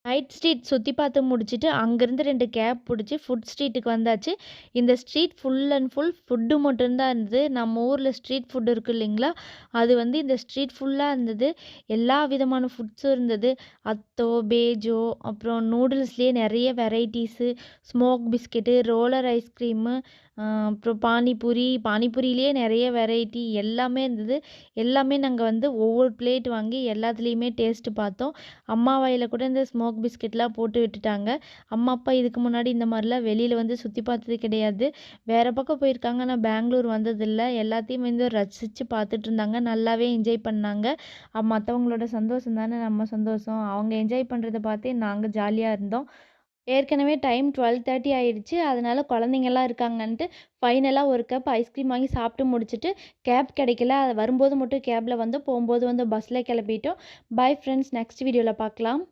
Night street சுத்தி பார்த்து முடிச்சுட்டு, அங்கேருந்து 2 கேப் புடிச்சு ஃபுட் ஸ்ட்ரீட்டுக்கு வந்தாச்சு. இந்த street full and full food மட்டும் தான் இருந்தது. நம்ம ஊர்ல ஸ்ட்ரீட் ஃபுட் இருக்கு இல்லைங்களா? அது வந்து இந்த ஸ்ட்ரீட் ஃபுல்லா இருந்தது. எல்லா விதமான ஃபுட்ஸும் இருந்தது. அத்தோ, பேஜோ, அப்புறம் நூடுல்ஸ்லேயே நெறைய varieties, smoke biscuit, roller ice cream, அப்புறம் பானிபூரி, பானிபூரியிலேயே நெறைய வெரைட்டி எல்லாமே இருந்தது. எல்லாமே நாங்க வந்து ஒவ்வொரு பிளேட் வாங்கி எல்லாத்துலேயுமே டேஸ்ட்டு பார்த்தோம். அம்மா வாயில கூட இந்த ஸ்மோக் பிஸ்கெட்லாம் போட்டு விட்டுட்டாங்க. அம்மா, அப்பா இதுக்கு முன்னாடி இந்த மாரிலாம் வெளியில வந்து சுத்தி பார்த்தது கிடையாது. வேற பக்கம் போயிருக்காங்க. ஆனா பெங்களூர் வந்ததில்ல. எல்லாத்தையும் வந்து ரசிச்சு பார்த்துட்டுருந்தாங்க. நல்லாவே என்ஜாய் பண்ணாங்க. மத்தவங்களோட சந்தோஷம் தானே நம்ம சந்தோஷம். அவங்க என்ஜாய் பண்றத பார்த்தே நாங்க ஜாலியா இருந்தோம். ஏற்கனவே டைம் 12:30 ஆயிடுச்சு. அதனால குழந்தைங்கலாம் இருக்காங்கன்ட்டு ஃபைனலா ஒரு கப் ஐஸ்கிரீம் வாங்கி சாப்பிட்டு முடிச்சுட்டு, கேப் கிடைக்கல. அது வரும்போது மட்டும் கேப்ல வந்தோம். போம்போது வந்து பஸ்ல கிளம்பிட்டோம். Bye friends. நெக்ஸ்ட் வீடியோல பார்க்கலாம்.